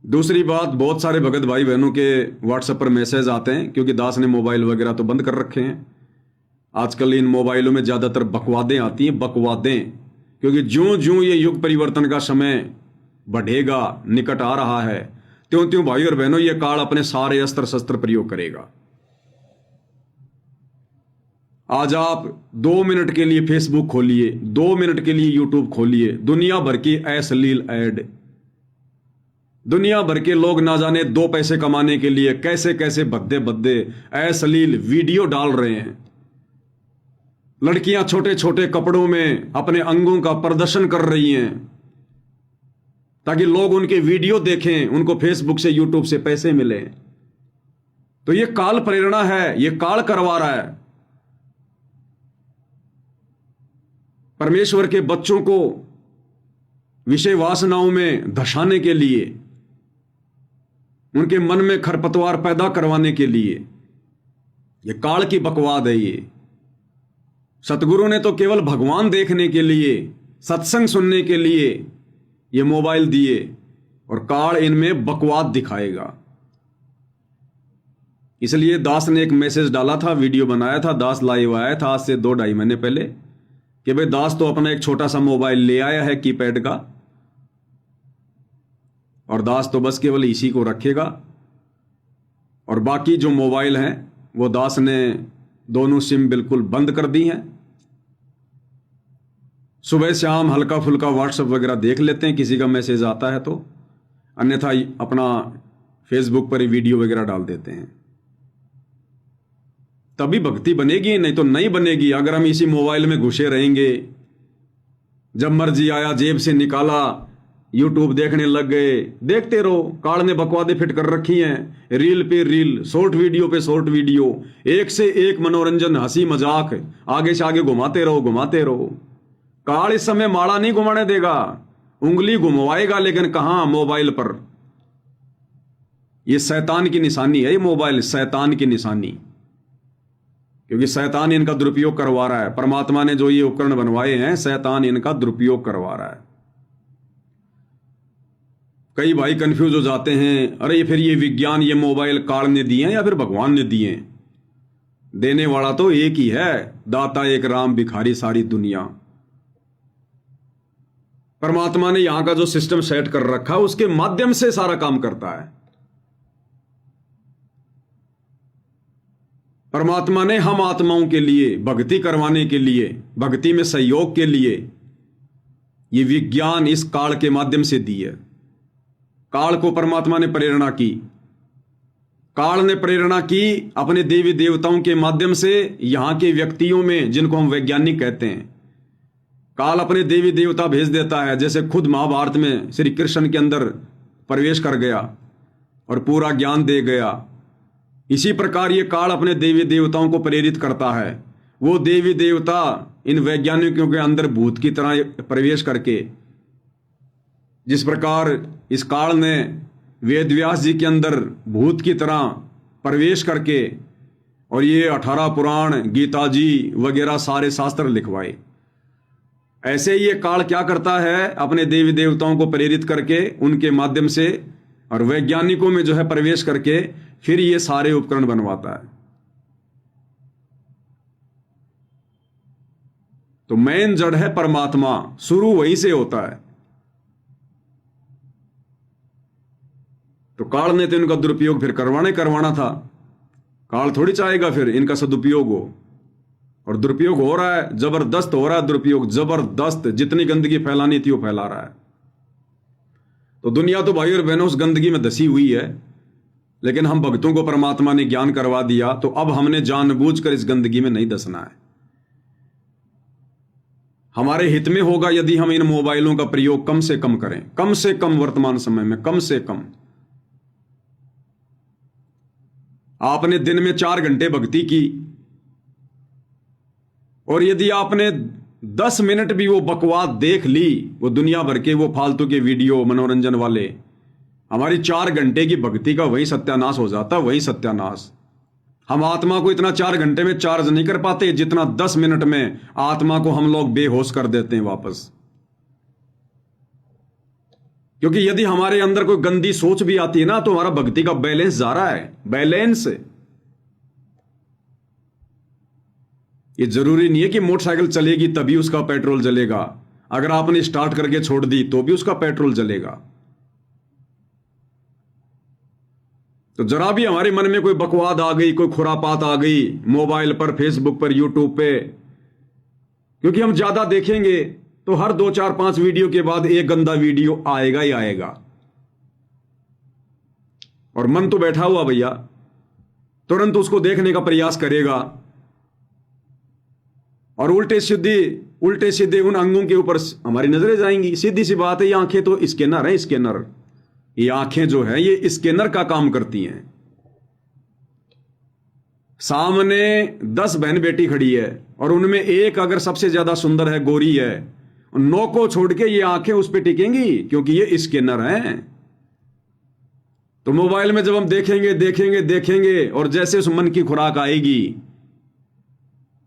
दूसरी बात, बहुत सारे भगत भाई बहनों के व्हाट्सएप पर मैसेज आते हैं, क्योंकि दास ने मोबाइल वगैरह तो बंद कर रखे हैं। आजकल इन मोबाइलों में ज़्यादातर बकवादें आती हैं, बकवादें, क्योंकि ज्यों ज्यों ये युग परिवर्तन का समय बढ़ेगा, निकट आ रहा है, त्यों त्यों भाई और बहनों ये काल अपने सारे अस्त्र शस्त्र प्रयोग करेगा। आज आप 2 मिनट के लिए फेसबुक खोलिए, 2 मिनट के लिए यूट्यूब खोलिए, दुनिया भर की अश्लील ऐड, दुनिया भर के लोग ना जाने 2 पैसे कमाने के लिए कैसे कैसे भद्दे भद्दे अश्लील वीडियो डाल रहे हैं। लड़कियां छोटे छोटे कपड़ों में अपने अंगों का प्रदर्शन कर रही हैं ताकि लोग उनके वीडियो देखें, उनको फेसबुक से यूट्यूब से पैसे मिले। तो ये काल प्रेरणा है, ये काल करवा रहा है। परमेश्वर के बच्चों को विषय वासनाओं में धसाने के लिए, उनके मन में खरपतवार पैदा करवाने के लिए ये काल की बकवाद है। ये सतगुरु ने तो केवल भगवान देखने के लिए, सत्संग सुनने के लिए ये मोबाइल दिए, और काल इनमें बकवाद दिखाएगा। इसलिए दास ने एक मैसेज डाला था, वीडियो बनाया था, दास लाइव आया था आज से 2-2.5 महीने पहले, कि भाई दास तो अपना एक छोटा सा मोबाइल ले आया है कीपैड का, और दास तो बस केवल इसी को रखेगा, और बाकी जो मोबाइल हैं वो दास ने दोनों सिम बिल्कुल बंद कर दी हैं। सुबह शाम हल्का फुल्का व्हाट्सएप वगैरह देख लेते हैं, किसी का मैसेज आता है तो, अन्यथा अपना फेसबुक पर ही वीडियो वगैरह डाल देते हैं। तभी भक्ति बनेगी, नहीं तो नहीं बनेगी। अगर हम इसी मोबाइल में घुसे रहेंगे, जब मर्जी आया जेब से निकाला, यूट्यूब देखने लग गए, देखते रहो। काल ने बकवादे फिट कर रखी हैं, रील पे रील, शॉर्ट वीडियो पे शॉर्ट वीडियो, एक से एक मनोरंजन, हंसी मजाक, आगे से आगे घुमाते रहो घुमाते रहो। काल इस समय माड़ा नहीं घुमाने देगा, उंगली घुमवाएगा, लेकिन कहां? मोबाइल पर। यह शैतान की निशानी है, ये मोबाइल शैतान की निशानी, क्योंकि शैतान इनका दुरुपयोग करवा रहा है। परमात्मा ने जो ये उपकरण बनवाए हैं, शैतान इनका दुरुपयोग करवा रहा है। कई भाई कंफ्यूज हो जाते हैं, अरे फिर ये विज्ञान, ये मोबाइल काल ने दिए हैं या फिर भगवान ने दिए हैं? देने वाला तो एक ही है, दाता एक राम, भिखारी सारी दुनिया। परमात्मा ने यहां का जो सिस्टम सेट कर रखा, उसके माध्यम से सारा काम करता है। परमात्मा ने हम आत्माओं के लिए, भक्ति करवाने के लिए, भक्ति में सहयोग के लिए ये विज्ञान इस काल के माध्यम से दी है। काल को परमात्मा ने प्रेरणा की, काल ने प्रेरणा की अपने देवी देवताओं के माध्यम से यहां के व्यक्तियों में, जिनको हम वैज्ञानिक कहते हैं। काल अपने देवी देवता भेज देता है, जैसे खुद महाभारत में श्री कृष्ण के अंदर प्रवेश कर गया और पूरा ज्ञान दे गया। इसी प्रकार ये काल अपने देवी देवताओं को प्रेरित करता है। वो देवी देवता इन वैज्ञानिकों के अंदर भूत की तरह प्रवेश करके, जिस प्रकार इस काल ने वेद व्यास जी के अंदर भूत की तरह प्रवेश करके और ये 18 पुराण, गीता जी वगैरह सारे शास्त्र लिखवाए, ऐसे ही ये काल क्या करता है, अपने देवी देवताओं को प्रेरित करके उनके माध्यम से और वैज्ञानिकों में जो है प्रवेश करके फिर ये सारे उपकरण बनवाता है। तो मेन जड़ है परमात्मा, शुरू वहीं से होता है। तो काल ने तो इनका दुरुपयोग फिर करवाना था। काल थोड़ी चाहेगा फिर इनका सदुपयोग हो, और दुरुपयोग हो रहा है, जबरदस्त हो रहा है दुरुपयोग, जबरदस्त। जितनी गंदगी फैलानी थी वो फैला रहा है। तो दुनिया तो भाई और बहनों उस गंदगी में धसी हुई है, लेकिन हम भक्तों को परमात्मा ने ज्ञान करवा दिया, तो अब हमने जानबूझकर इस गंदगी में नहीं धसना है। हमारे हित में होगा यदि हम इन मोबाइलों का प्रयोग कम से कम करें, कम से कम, वर्तमान समय में कम से कम। आपने दिन में 4 घंटे भक्ति की, और यदि आपने 10 मिनट भी वो बकवाद देख ली, वो दुनिया भर के वो फालतू के वीडियो मनोरंजन वाले, हमारी 4 घंटे की भक्ति का वही सत्यानाश हो जाता, वही सत्यानाश। हम आत्मा को इतना 4 घंटे में चार्ज नहीं कर पाते जितना 10 मिनट में आत्मा को हम लोग बेहोश कर देते हैं वापस। क्योंकि यदि हमारे अंदर कोई गंदी सोच भी आती है ना, तो हमारा भक्ति का बैलेंस जा रहा है। बैलेंस, ये जरूरी नहीं है कि मोटरसाइकिल चलेगी तभी उसका पेट्रोल जलेगा। अगर आपने स्टार्ट करके छोड़ दी तो भी उसका पेट्रोल जलेगा। तो जरा भी हमारे मन में कोई बकवाद आ गई, कोई खुरापात आ गई, मोबाइल पर, फेसबुक पर, यूट्यूब पे, क्योंकि हम ज्यादा देखेंगे तो हर 2 4 5 वीडियो के बाद एक गंदा वीडियो आएगा ही आएगा। और मन तो बैठा हुआ भैया, तुरंत उसको देखने का प्रयास करेगा और उल्टे सीधे उन अंगों के ऊपर हमारी नजरें जाएंगी। सीधी सी बात है, ये आंखें तो स्कैनर है, स्कैनर। ये आंखें जो है ये स्कैनर का काम करती हैं। सामने 10 बहन बेटी खड़ी है और उनमें एक अगर सबसे ज्यादा सुंदर है, गोरी है, 9 को छोड़ के ये आंखें उस पर टिकेंगी, क्योंकि ये स्कैनर हैं। तो मोबाइल में जब हम देखेंगे और जैसे उस मन की खुराक आएगी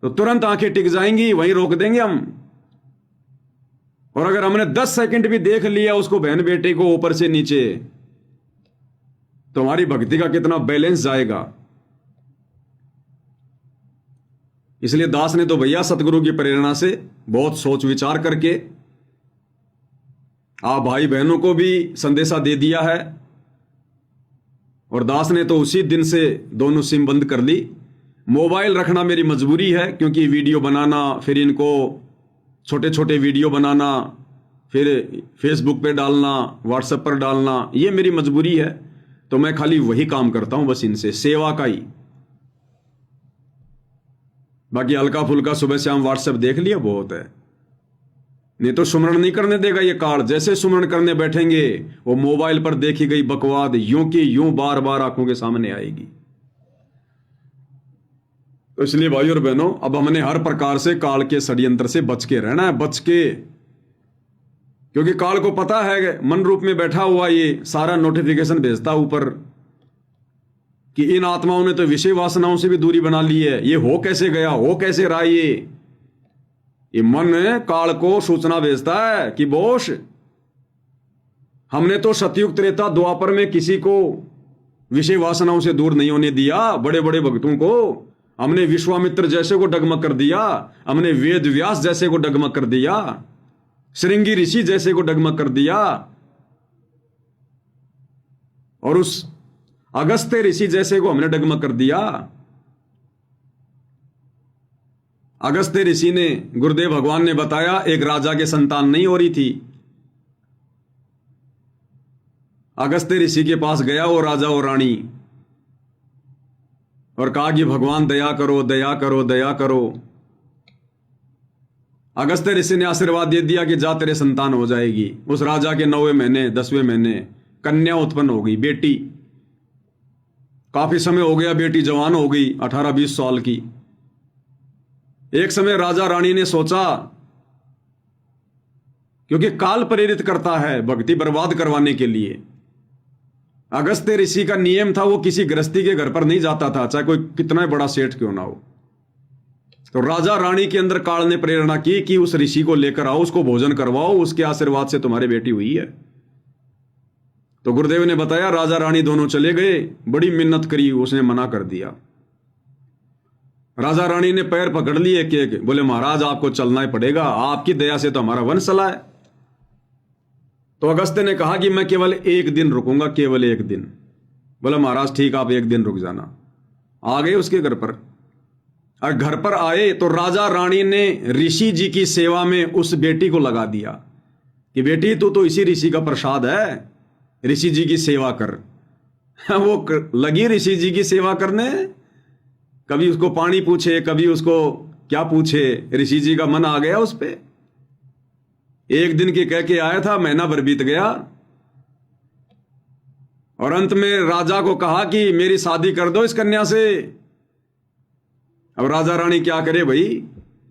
तो तुरंत आंखें टिक जाएंगी, वहीं रोक देंगे हम। और अगर हमने 10 सेकंड भी देख लिया उसको, बहन बेटे को, ऊपर से नीचे, तो हमारी भक्ति का कितना बैलेंस जाएगा। इसलिए दास ने तो भैया सतगुरु की प्रेरणा से बहुत सोच विचार करके आप भाई बहनों को भी संदेशा दे दिया है। और दास ने तो उसी दिन से दोनों सिम बंद कर ली। मोबाइल रखना मेरी मजबूरी है, क्योंकि वीडियो बनाना, फिर इनको छोटे छोटे वीडियो बनाना, फिर फेसबुक पे डालना, व्हाट्सएप पर डालना, ये मेरी मजबूरी है। तो मैं खाली वही काम करता हूं, बस इनसे सेवा का ही। बाकी हल्का फुल्का सुबह शाम व्हाट्सएप देख लिया बहुत है, नहीं तो सुमरण नहीं करने देगा ये कार्ड। जैसे सुमरण करने बैठेंगे वो मोबाइल पर देखी गई बकवाद यूं की यूं बार बार आंखों के सामने आएगी। तो इसलिए भाई और बहनों, अब हमने हर प्रकार से काल के षड्यंत्र से बच के रहना है, बच के। क्योंकि काल को पता है मन रूप में बैठा हुआ ये सारा नोटिफिकेशन भेजता ऊपर कि इन आत्माओं ने तो विषय वासनाओं से भी दूरी बना ली है, ये हो कैसे गया, हो कैसे रहा। ये मन काल को सूचना भेजता है कि बोश, हमने तो सतयुग त्रेता द्वापर में किसी को विषय वासनाओं से दूर नहीं होने दिया। बड़े बड़े भक्तों को हमने विश्वामित्र जैसे को डगमग कर दिया, हमने वेद व्यास जैसे को डगमग कर दिया, श्रृंगी ऋषि जैसे को डगमग कर दिया, और उस अगस्त्य ऋषि जैसे को हमने डगमग कर दिया। अगस्त्य ऋषि ने, गुरुदेव भगवान ने बताया, एक राजा के संतान नहीं हो रही थी। अगस्त्य ऋषि के पास गया वो राजा और रानी और कहा कि भगवान दया करो, दया करो, दया करो। अगस्त्य ऋषि ने आशीर्वाद दे दिया कि जा तेरे संतान हो जाएगी। उस राजा के 9वें महीने 10वें महीने कन्या उत्पन्न हो गई, बेटी। काफी समय हो गया, बेटी जवान हो गई, 18-20 साल की। एक समय राजा रानी ने सोचा, क्योंकि काल प्रेरित करता है भक्ति बर्बाद करवाने के लिए। अगस्त्य ऋषि का नियम था, वो किसी गृहस्थी के घर पर नहीं जाता था, चाहे कोई कितना बड़ा सेठ क्यों ना हो। तो राजा रानी के अंदर काल ने प्रेरणा की कि उस ऋषि को लेकर आओ, उसको भोजन करवाओ, उसके आशीर्वाद से तुम्हारी बेटी हुई है। तो गुरुदेव ने बताया, राजा रानी दोनों चले गए, बड़ी मिन्नत करी, उसने मना कर दिया। राजा रानी ने पैर पकड़ लिए एक एक, बोले महाराज आपको चलना ही पड़ेगा, आपकी दया से तो हमारा वंश चला है। तो अगस्त्य ने कहा कि मैं केवल 1 दिन रुकूंगा, केवल 1 दिन। बोला महाराज ठीक, आप 1 दिन रुक जाना। आ गए उसके घर पर। और घर पर आए तो राजा रानी ने ऋषि जी की सेवा में उस बेटी को लगा दिया कि बेटी तू तो इसी ऋषि का प्रसाद है, ऋषि जी की सेवा कर। वो लगी ऋषि जी की सेवा करने, कभी उसको पानी पूछे, कभी उसको क्या पूछे। ऋषि जी का मन आ गया उस पे। 1 दिन के कह के आया था, महीना भर बीत गया। और अंत में राजा को कहा कि मेरी शादी कर दो इस कन्या से। अब राजा रानी क्या करे भाई,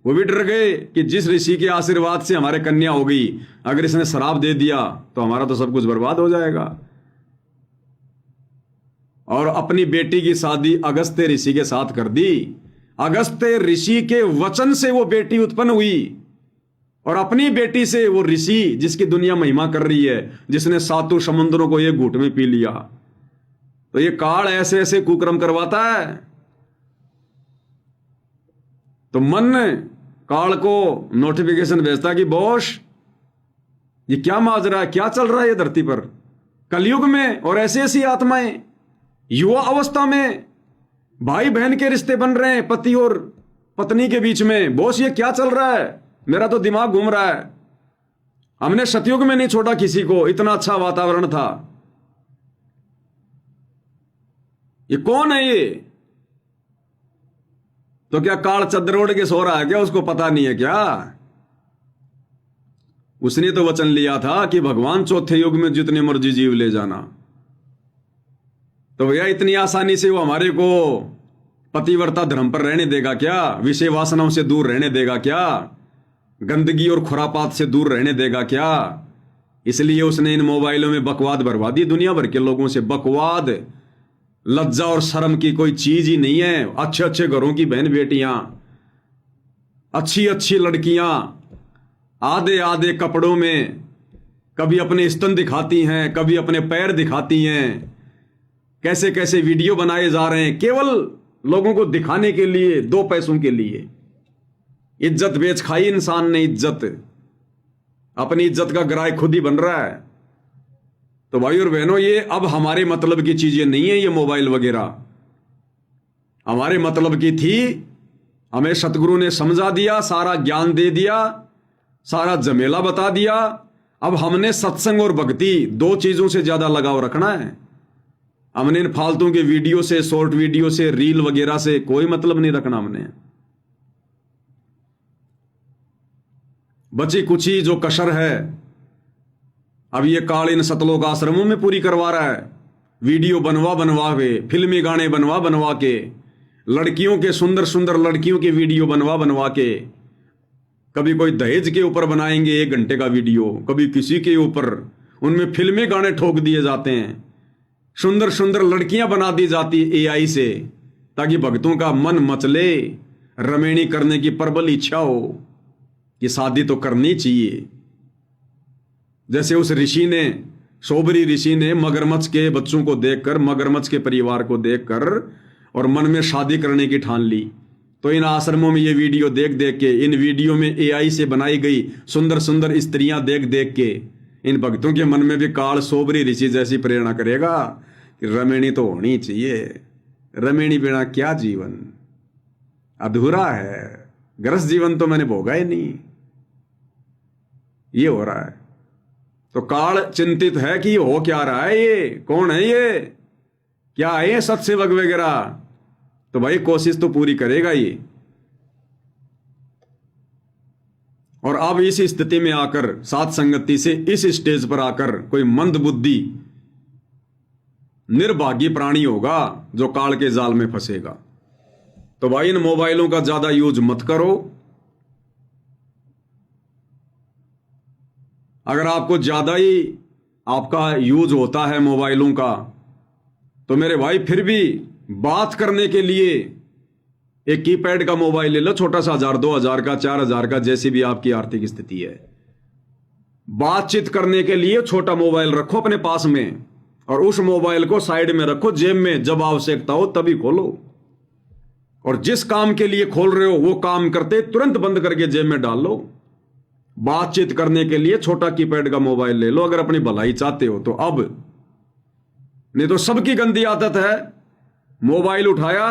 वो भी डर गए कि जिस ऋषि के आशीर्वाद से हमारे कन्या हो गई, अगर इसने शराब दे दिया तो हमारा तो सब कुछ बर्बाद हो जाएगा। और अपनी बेटी की शादी अगस्त्य ऋषि के साथ कर दी। अगस्त्य ऋषि के वचन से वो बेटी उत्पन्न हुई और अपनी बेटी से वो ऋषि जिसकी दुनिया महिमा कर रही है, जिसने सातों समुद्रों को एक घूंट में पी लिया। तो ये काल ऐसे ऐसे कुकर्म करवाता है। तो मन काल को नोटिफिकेशन भेजता कि बॉस ये क्या माजरा है, क्या चल रहा है ये धरती पर कलयुग में, और ऐसी ऐसी आत्माएं युवा अवस्था में भाई बहन के रिश्ते बन रहे हैं पति और पत्नी के बीच में। बॉस ये क्या चल रहा है, मेरा तो दिमाग घूम रहा है। हमने सतयुग में नहीं छोड़ा किसी को, इतना अच्छा वातावरण था। ये कौन है ये? तो क्या काल चद्दर ओढ़ के सो रहा है क्या? उसको पता नहीं है क्या? उसने तो वचन लिया था कि भगवान चौथे युग में जितने मर्जी जीव ले जाना। तो भैया इतनी आसानी से वो हमारे को पतिव्रता धर्म पर रहने देगा क्या? विषय वासनाओं से दूर रहने देगा क्या? गंदगी और खुरापात से दूर रहने देगा क्या? इसलिए उसने इन मोबाइलों में बकवाद भरवा दी दुनिया भर के लोगों से। बकवाद, लज्जा और शर्म की कोई चीज ही नहीं है। अच्छे अच्छे घरों की बहन बेटियां, अच्छी अच्छी लड़कियां आधे आधे कपड़ों में कभी अपने स्तन दिखाती हैं, कभी अपने पैर दिखाती हैं। कैसे कैसे वीडियो बनाए जा रहे हैं केवल लोगों को दिखाने के लिए, दो पैसों के लिए। इज्जत बेच खाई इंसान ने, इज्जत, अपनी इज्जत का ग्राहक खुद ही बन रहा है। तो भाई और बहनों, ये अब हमारे मतलब की चीजें नहीं है ये मोबाइल वगैरह। हमारे मतलब की थी, हमें सतगुरु ने समझा दिया, सारा ज्ञान दे दिया, सारा जमेला बता दिया। अब हमने सत्संग और भक्ति दो चीजों से ज्यादा लगाव रखना है। हमने इन फालतू के वीडियो से, शॉर्ट वीडियो से, रील वगैरह से कोई मतलब नहीं रखना हमने। बची कुची जो कसर है अब ये काल इन सतलोक आश्रमों में पूरी करवा रहा है। वीडियो बनवा बनवा के, फिल्मी गाने बनवा बनवा के, लड़कियों के सुंदर सुंदर लड़कियों के वीडियो बनवा बनवा के, कभी कोई दहेज के ऊपर बनाएंगे 1 घंटे का वीडियो, कभी किसी के ऊपर, उनमें फिल्मी गाने ठोक दिए जाते हैं। सुंदर सुंदर लड़कियां बना दी जाती एआई से, ताकि भक्तों का मन मचले, रमेणी करने की प्रबल इच्छा हो कि शादी तो करनी चाहिए। जैसे उस ऋषि ने, सोबरी ऋषि ने मगरमच्छ के बच्चों को देखकर, मगरमच्छ के परिवार को देखकर और मन में शादी करने की ठान ली। तो इन आश्रमों में ये वीडियो देख देख के, इन वीडियो में एआई से बनाई गई सुंदर सुंदर स्त्रियां देख देख के इन भक्तों के मन में भी काल सोबरी ऋषि जैसी प्रेरणा करेगा कि रमेणी तो होनी चाहिए। रमेणी बिना क्या जीवन, अधूरा है, ग्रस जीवन तो मैंने भोगा ही नहीं। ये हो रहा है। तो काल चिंतित है कि ये हो क्या रहा है, ये कौन है, ये क्या है, ये सत्सेवक वगैरह। तो भाई कोशिश तो पूरी करेगा ये। और अब इस स्थिति में आकर, साथ संगति से इस स्टेज पर आकर कोई मंद बुद्धि निर्भागी प्राणी होगा जो काल के जाल में फंसेगा। तो भाई इन मोबाइलों का ज्यादा यूज मत करो। अगर आपको ज्यादा ही आपका यूज होता है मोबाइलों का, तो मेरे भाई फिर भी बात करने के लिए एक कीपैड का मोबाइल ले लो, छोटा सा, 1000, 2000 का, 4000 का, जैसी भी आपकी आर्थिक स्थिति है। बातचीत करने के लिए छोटा मोबाइल रखो अपने पास में, और उस मोबाइल को साइड में रखो, जेब में, जब आवश्यकता हो तभी खोलो। और जिस काम के लिए खोल रहे हो वो काम करते तुरंत बंद करके जेब में डाल लो। बातचीत करने के लिए छोटा कीपैड का मोबाइल ले लो अगर अपनी भलाई चाहते हो तो। अब नहीं तो सबकी गंदी आदत है, मोबाइल उठाया,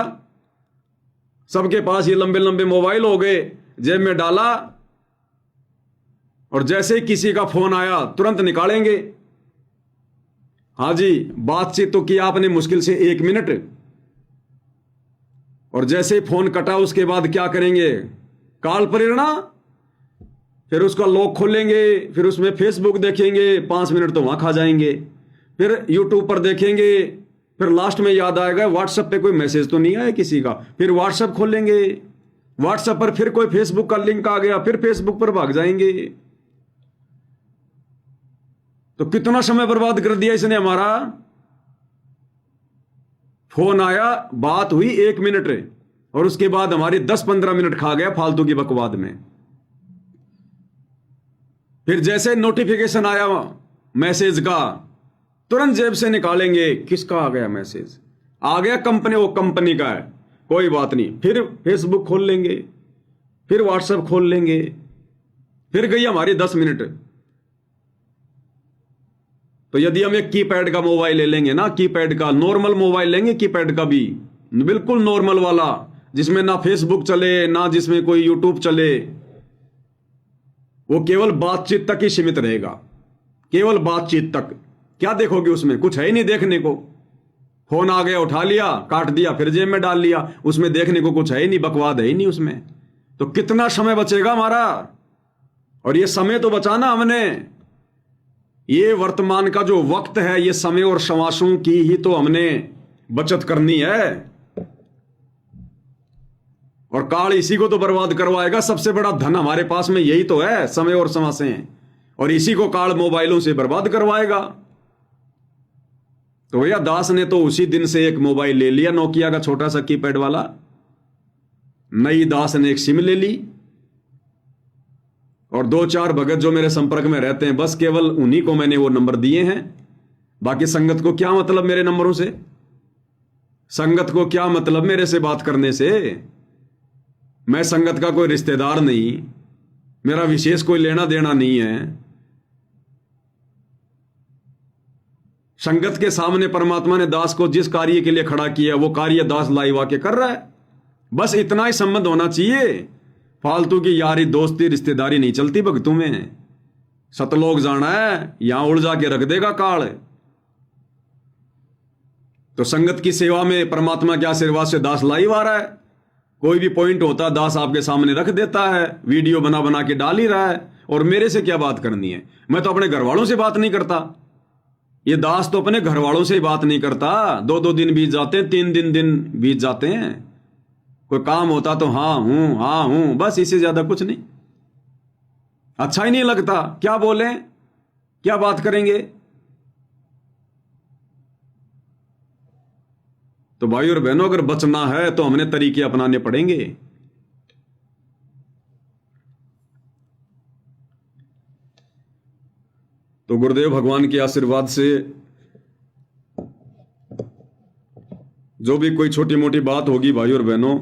सबके पास ये लंबे लंबे मोबाइल हो गए, जेब में डाला, और जैसे ही किसी का फोन आया तुरंत निकालेंगे। हाँ जी, बातचीत तो की आपने मुश्किल से 1 मिनट, और जैसे ही फोन कटा उसके बाद क्या करेंगे, काल प्रेरणा, फिर उसका लॉक खोलेंगे, फिर उसमें फेसबुक देखेंगे, 5 मिनट तो वहां खा जाएंगे, फिर यूट्यूब पर देखेंगे, फिर लास्ट में याद आएगा व्हाट्सएप पे कोई मैसेज तो नहीं आया किसी का, फिर व्हाट्सएप खोलेंगे, व्हाट्सएप पर फिर कोई फेसबुक का लिंक आ गया, फिर फेसबुक पर भाग जाएंगे। तो कितना समय बर्बाद कर दिया इसने हमारा। फोन आया, बात हुई 1 मिनट, और उसके बाद हमारी 10-15 मिनट खा गया फालतू की बकवाद में। फिर जैसे नोटिफिकेशन आया मैसेज का, तुरंत जेब से निकालेंगे, किसका आ गया मैसेज, आ गया कंपनी, वो कंपनी का है, कोई बात नहीं। फिर फेसबुक खोल लेंगे, फिर व्हाट्सएप खोल लेंगे, फिर गई हमारी 10 मिनट। तो यदि हम एक कीपैड का मोबाइल ले लेंगे ना, कीपैड का नॉर्मल मोबाइल लेंगे, कीपैड का भी बिल्कुल नॉर्मल वाला, जिसमें ना फेसबुक चले ना जिसमें कोई यूट्यूब चले, वो केवल बातचीत तक ही सीमित रहेगा, केवल बातचीत तक। क्या देखोगे उसमें, कुछ है ही नहीं देखने को। फोन आ गया, उठा लिया, काट दिया, फिर जेब में डाल लिया, उसमें देखने को कुछ है ही नहीं, बकवाद है ही नहीं उसमें। तो कितना समय बचेगा हमारा। और ये समय तो बचाना हमने, ये वर्तमान का जो वक्त है, ये समय और शवासों की ही तो हमने बचत करनी है। और काल इसी को तो बर्बाद करवाएगा। सबसे बड़ा धन हमारे पास में यही तो है, समय और समासें, और इसी को काल मोबाइलों से बर्बाद करवाएगा। तो भैया दास ने तो उसी दिन से एक मोबाइल ले लिया, नोकिया का छोटा सा कीपैड वाला। नई दास ने एक सिम ले ली, और 2-4 भगत जो मेरे संपर्क में रहते हैं, बस केवल उन्हीं को मैंने वो नंबर दिए हैं। बाकी संगत को क्या मतलब मेरे नंबरों से, संगत को क्या मतलब मेरे से बात करने से। मैं संगत का कोई रिश्तेदार नहीं, मेरा विशेष कोई लेना देना नहीं है। संगत के सामने परमात्मा ने दास को जिस कार्य के लिए खड़ा किया, वो कार्य दास लाइव आके कर रहा है। बस इतना ही संबंध होना चाहिए। फालतू की यारी दोस्ती रिश्तेदारी नहीं चलती भक्तों में। सतलोक जाना है, यहां उलझा के रख देगा काल। तो संगत की सेवा में परमात्मा के आशीर्वाद से दास लाइव आ रहा है। कोई भी पॉइंट होता दास आपके सामने रख देता है, वीडियो बना बना के डाल ही रहा है। और मेरे से क्या बात करनी है, मैं तो अपने घर वालों से बात नहीं करता। ये दास तो अपने घर वालों से ही बात नहीं करता। 2-2 दिन बीत जाते हैं, 3 दिन बीत जाते हैं। कोई काम होता तो हाँ हूं, बस इससे ज्यादा कुछ नहीं। अच्छा ही नहीं लगता, क्या बोले, क्या बात करेंगे। तो भाई और बहनों, अगर बचना है तो हमने तरीके अपनाने पड़ेंगे। तो गुरुदेव भगवान के आशीर्वाद से जो भी कोई छोटी मोटी बात होगी भाई और बहनों,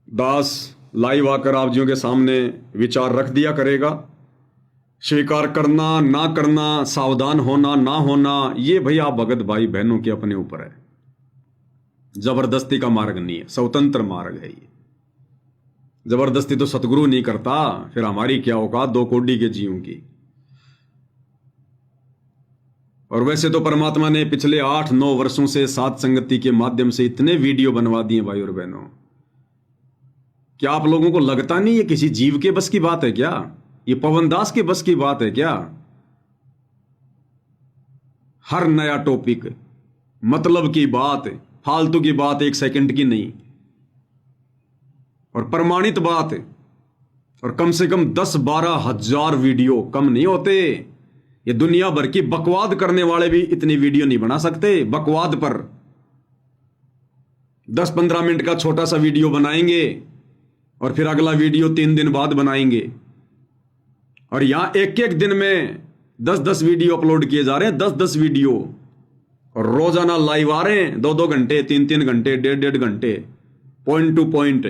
दास लाइव आकर आप जियों के सामने विचार रख दिया करेगा। स्वीकार करना ना करना, सावधान होना ना होना, ये भैया भगत भाई बहनों के अपने ऊपर है। जबरदस्ती का मार्ग नहीं है, स्वतंत्र मार्ग है ये। जबरदस्ती तो सतगुरु नहीं करता, फिर हमारी क्या औकात 2 कौड़ी के जीवों की। और वैसे तो परमात्मा ने पिछले 8-9 वर्षों से सात संगति के माध्यम से इतने वीडियो बनवा दिए भाई और बहनों। क्या आप लोगों को लगता नहीं ये किसी जीव के बस की बात है क्या? ये पवनदास के बस की बात है क्या? हर नया टॉपिक, मतलब की बात, फालतू की बात, 1 सेकंड की नहीं, और प्रमाणित बात, और कम से कम 10-12 हजार वीडियो कम नहीं होते। ये दुनिया भर की बकवाद करने वाले भी इतनी वीडियो नहीं बना सकते। बकवाद पर 10-15 मिनट का छोटा सा वीडियो बनाएंगे, और फिर अगला वीडियो 3 दिन बाद बनाएंगे। और यहां एक दिन में 10-10 वीडियो अपलोड किए जा रहे हैं, 10-10 वीडियो, और रोजाना लाइव आ रहे हैं 2-2 घंटे, 3-3 घंटे, 1.5-1.5 घंटे, पॉइंट टू पॉइंट।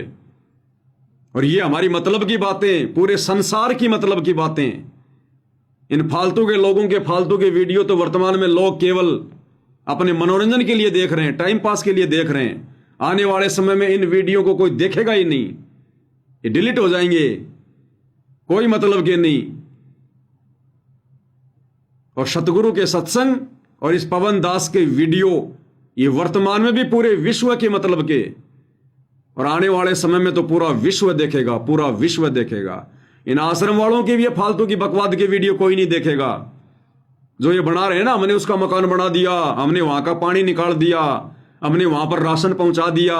और ये हमारी मतलब की बातें, पूरे संसार की मतलब की बातें। इन फालतू के लोगों के फालतू के वीडियो तो वर्तमान में लोग केवल अपने मनोरंजन के लिए देख रहे हैं, टाइम पास के लिए देख रहे हैं। आने वाले समय में इन वीडियो को कोई देखेगा ही नहीं, ये डिलीट हो जाएंगे, कोई मतलब के नहीं। और सतगुरु के सत्संग और इस पवन दास के वीडियो ये वर्तमान में भी पूरे विश्व के मतलब के, और आने वाले समय में तो पूरा विश्व देखेगा, पूरा विश्व देखेगा। इन आश्रम वालों की भी ये फालतू की बकवाद के वीडियो कोई नहीं देखेगा। जो ये बना रहे हैं ना, हमने उसका मकान बना दिया, हमने वहां का पानी निकाल दिया, हमने वहां पर राशन पहुंचा दिया,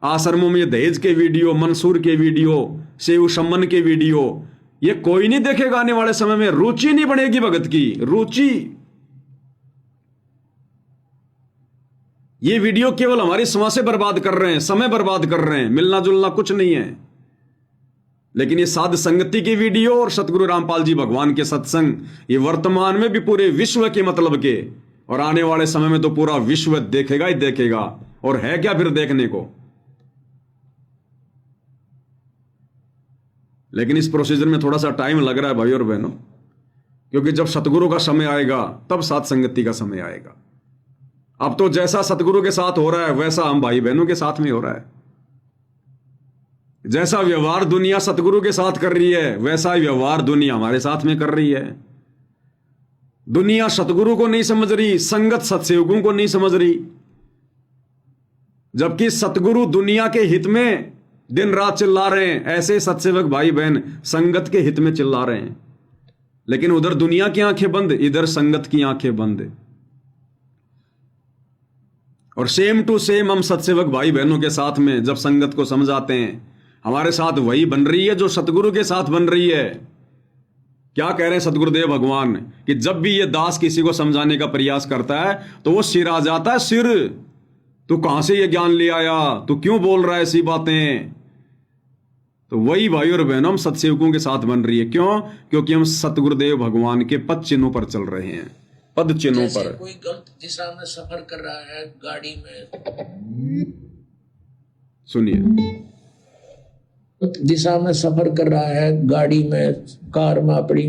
आश्रमों में दहेज के वीडियो, मंसूर के वीडियो, सेव सम्मन के वीडियो, ये कोई नहीं देखेगा। आने वाले समय में रुचि नहीं बढ़ेगी भगत की, रुचि। ये वीडियो केवल हमारी समाज से बर्बाद कर रहे हैं, समय बर्बाद कर रहे हैं, मिलना जुलना कुछ नहीं है। लेकिन ये साध संगति की वीडियो और सतगुरु रामपाल जी भगवान के सत्संग, ये वर्तमान में भी पूरे विश्व के मतलब के, और आने वाले समय में तो पूरा विश्व देखेगा ही देखेगा। और है क्या फिर देखने को? लेकिन इस प्रोसीजर में थोड़ा सा टाइम लग रहा है भाई और बहनों, क्योंकि जब सतगुरु का समय आएगा तब साध संगति का समय आएगा। अब तो जैसा सतगुरु के साथ हो रहा है वैसा हम भाई बहनों के साथ में हो रहा है। जैसा व्यवहार दुनिया सतगुरु के साथ कर रही है वैसा ही व्यवहार दुनिया हमारे साथ में कर रही है। दुनिया सतगुरु को नहीं समझ रही, संगत सत्सेवकों को नहीं समझ रही, जबकि सतगुरु दुनिया के हित में दिन रात चिल्ला रहे हैं। ऐसे सत्सेवक भाई बहन संगत के हित में चिल्ला रहे हैं, लेकिन उधर दुनिया की आंखें बंद, इधर संगत की आंखें बंद। और सेम टू सेम हम सत्सेवक भाई बहनों के साथ में जब संगत को समझाते हैं, हमारे साथ वही बन रही है जो सतगुरु के साथ बन रही है। क्या कह रहे हैं सतगुरुदेव भगवान कि जब भी ये दास किसी को समझाने का प्रयास करता है तो वो सिर आ जाता है। सिर, तू कहां से ये ज्ञान ले आया, तू क्यों बोल रहा है ऐसी बातें? तो वही भाई और बहनों हम सत्सेवकों के साथ बन रही है। क्यों? क्योंकि हम सतगुरुदेव भगवान के पद चिन्हों पर चल रहे हैं, पद चिन्हों पर। कोई गलत दिशा में सफर कर रहा है गाड़ी में, सुनिए, दिशा में सफर कर रहा है गाड़ी में, कार में अपनी,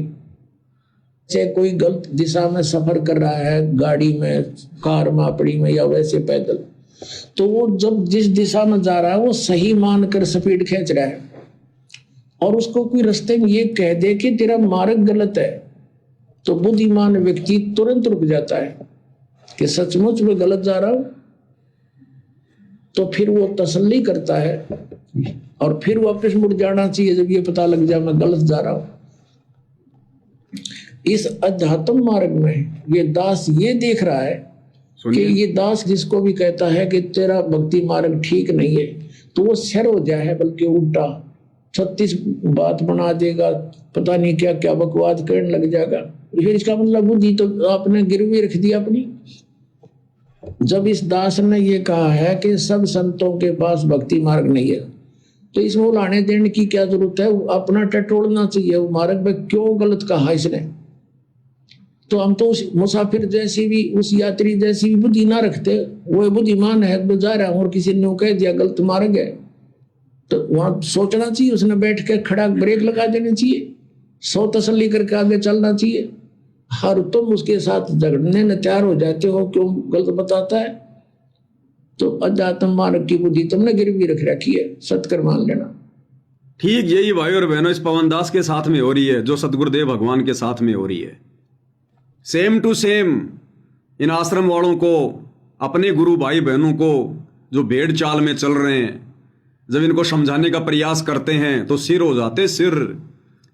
से कोई गलत दिशा में सफर कर रहा है गाड़ी में, कार में अपनी में, या वैसे पैदल, तो वो जब जिस दिशा में जा रहा है वो सही मानकर स्पीड खींच रहा है, और उसको कोई रास्ते में ये कह दे कि तेरा मार्ग गलत है, तो बुद्धिमान व्यक्ति तुरंत रुक जाता है कि सचमुच में गलत जा रहा हूं। तो फिर वो तसल्ली करता है और फिर वापस मुड़ जाना चाहिए जब ये पता लग जाए मैं गलत जा रहा हूं। इस अध्यात्म मार्ग में ये दास ये देख रहा है कि ये दास जिसको भी कहता है कि तेरा भक्ति मार्ग ठीक नहीं है, तो वो शर हो जाए है, बल्कि उल्टा 36 बात बना देगा, पता नहीं क्या क्या बकवाद करने लग जाएगा। फिर इसका मतलब बुद्धि तो आपने गिरवी रख दी अपनी। जब इस दास ने ये कहा है कि सब संतों के पास भक्ति मार्ग नहीं है, तो इसमें लाने देने की क्या जरूरत है? अपना टटोलना चाहिए, वो मार्ग में क्यों गलत कहा इसने। तो हम तो उस मुसाफिर जैसी भी, उस यात्री जैसी भी बुद्धि ना रखते। वो बुद्धिमान है, जा रहा हूं और किसी ने कह दिया गलत मार्ग है, तो वहां सोचना चाहिए, उसने बैठ के खड़ा ब्रेक लगा देनी चाहिए, 100 तसल्ली करके आगे चलना चाहिए। हर तुम उसके साथ झगड़ने न तैयार हो जाते हो, क्यों गलत बताता है? तो अध्यात्म मार्ग की बुद्धि तुमने गिरवी रख रखी है, सत्कर मान लेना। ठीक यही भाई और बहनों इस पवन दास के साथ में हो रही है, जो सतगुरुदेव भगवान के साथ में हो रही है। सेम टू सेम इन आश्रम वालों को, अपने गुरु भाई बहनों को जो भेड़ चाल में चल रहे हैं, जब इनको समझाने का प्रयास करते हैं तो सिर हो जाते सिर।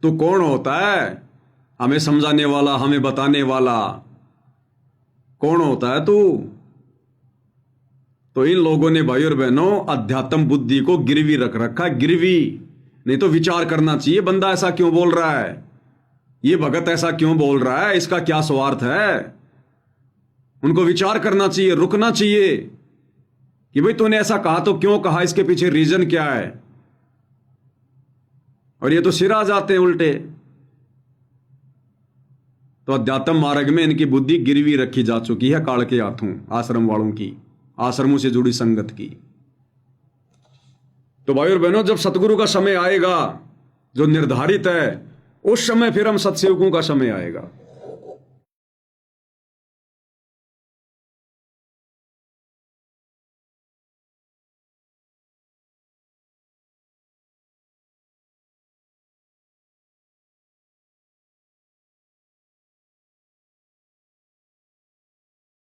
तो कौन होता है हमें समझाने वाला, हमें बताने वाला? कौन होता है तू? तो इन लोगों ने भाई और बहनों अध्यात्म बुद्धि को गिरवी रख रखा। गिरवी नहीं तो विचार करना चाहिए, बंदा ऐसा क्यों बोल रहा है, ये भगत ऐसा क्यों बोल रहा है, इसका क्या स्वार्थ है? उनको विचार करना चाहिए, रुकना चाहिए कि भाई तूने ऐसा कहा तो क्यों कहा, इसके पीछे रीजन क्या है। और ये तो सिर आ जाते हैं उल्टे। तो अध्यात्म मार्ग में इनकी बुद्धि गिरवी रखी जा चुकी है काल के हाथों, आश्रम वालों की, आश्रमों से जुड़ी संगत की। तो भाई और बहनों जब सतगुरु का समय आएगा जो निर्धारित है, उस समय फिर हम सत्सेवकों का समय आएगा।